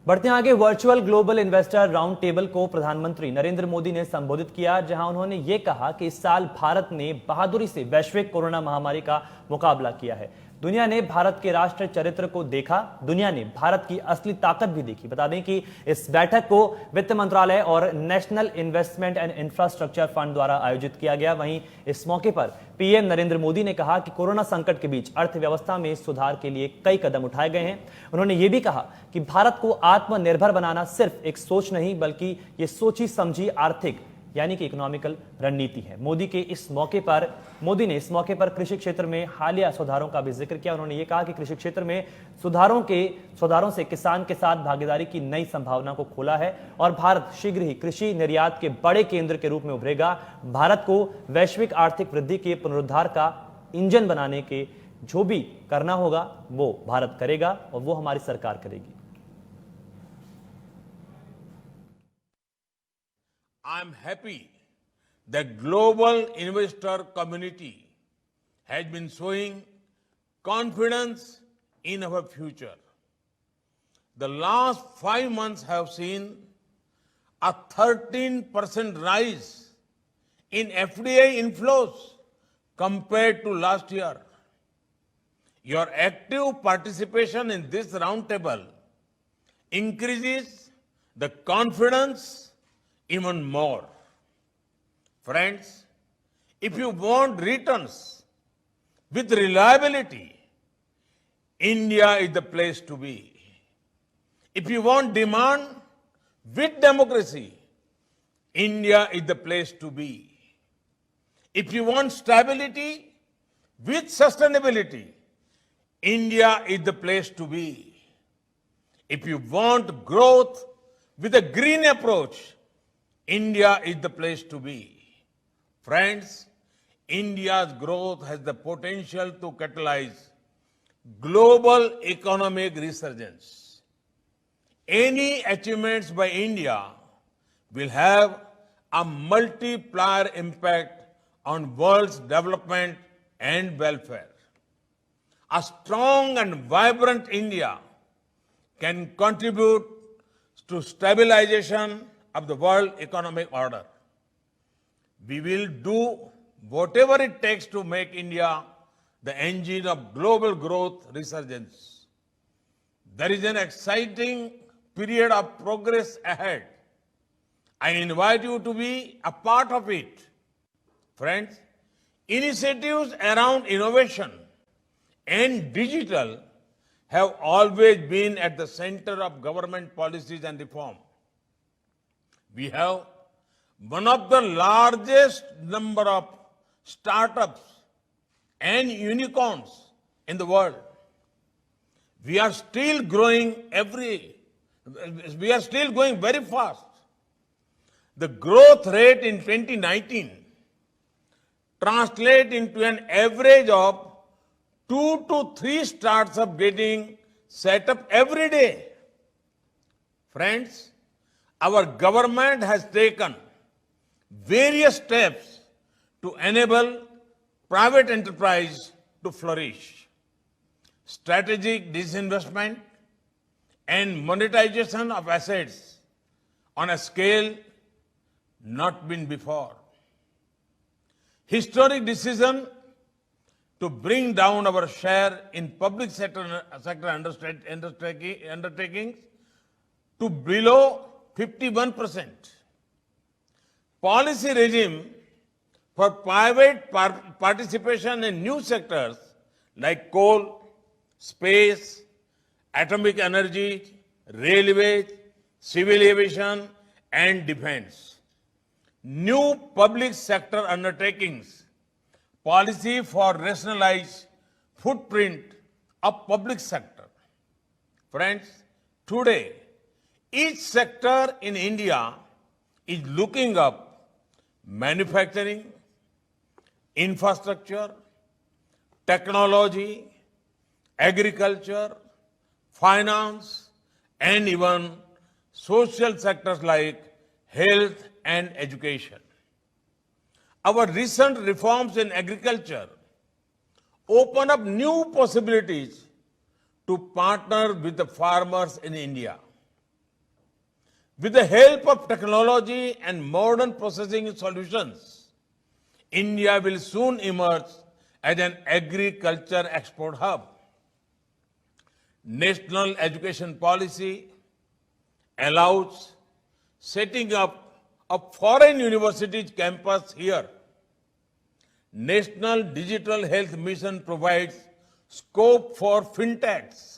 बढ़ते हैं आगे। Virtual global investor round table को प्रधानमंत्री नरेंद्र मोदी ने संबोधित किया, जहां उन्होंने ये कहा कि इस साल भारत ने बहादुरी से वैश्विक कोरोना महामारी का मुकाबला किया है। दुनिया ने भारत के राष्ट्र चरित्र को देखा, दुनिया ने भारत की असली ताकत भी देखी। बता दें कि इस बैठक को वित्त मंत्रालय और national investment and infrastructure fund द्वारा आयोजित किया गया। वहीं इस मौके पर पीएम नरेंद्र मोदी ने कहा कि कोरोना संकट के बीच अर्थव्यवस्था में सुधार के लिए कई कदम उठाए गए हैं। उन्होंने ये भी कहा कि भारत को आत्मनिर्भर बनाना सिर्फ एक सोच नहीं, बल्कि ये सोची समझी आर्थिक यानी कि इकोनॉमिकल रणनीति है। मोदी ने इस मौके पर कृषि क्षेत्र में हालिया सुधारों का भी जिक्र किया। उन्होंने ये कहा कि कृषि क्षेत्र में सुधारों से किसान के साथ भागीदारी की नई संभावना को खोला है और भारत शीघ्र ही कृषि निर्यात के बड़े केंद्र के रूप में उभरेगा। भारत को वैश्विक आर्थिक वृद्धि के पुनरुद्धार का इंजन बनाने के जो भी करना होगा वो भारत करेगा और वो हमारी सरकार करेगी। I'm happy that global investor community has been showing confidence in our future. The last 5 months have seen a 13% rise in FDI inflows compared to last year. Your active participation in this roundtable increases the confidence even more. Friends, if you want returns with reliability, India is the place to be. If you want demand with democracy, India is the place to be. If you want stability with sustainability, India is the place to be. If you want growth with a green approach, India is the place to be. Friends, India's growth has the potential to catalyze global economic resurgence. Any achievements by India will have a multiplier impact on world's development and welfare. A strong and vibrant India can contribute to stabilization of the world economic order. We will do whatever it takes to make India the engine of global growth resurgence. There is an exciting period of progress ahead. I invite you to be a part of it. Friends, initiatives around innovation and digital have always been at the center of government policies and reform. We have one of the largest number of startups and unicorns in the world. We are still growing very fast. The growth rate in 2019 translates into an average of 2 to 3 startups getting set up every day. Friends, our government has taken various steps to enable private enterprise to flourish. Strategic disinvestment and monetization of assets on a scale not been before. Historic decision to bring down our share in public sector undertakings to below 51%. Policy regime for private participation in new sectors like coal, space, atomic energy, railways, civil aviation, and defense. New public sector undertakings, policy for rationalized footprint of public sector. Friends, today, each sector in India is looking up manufacturing, infrastructure, technology, agriculture, finance, and even social sectors like health and education. Our recent reforms in agriculture open up new possibilities to partner with the farmers in India. With the help of technology and modern processing solutions, India will soon emerge as an agriculture export hub. National education policy allows setting up a foreign university campus here. National Digital Health Mission provides scope for fintechs.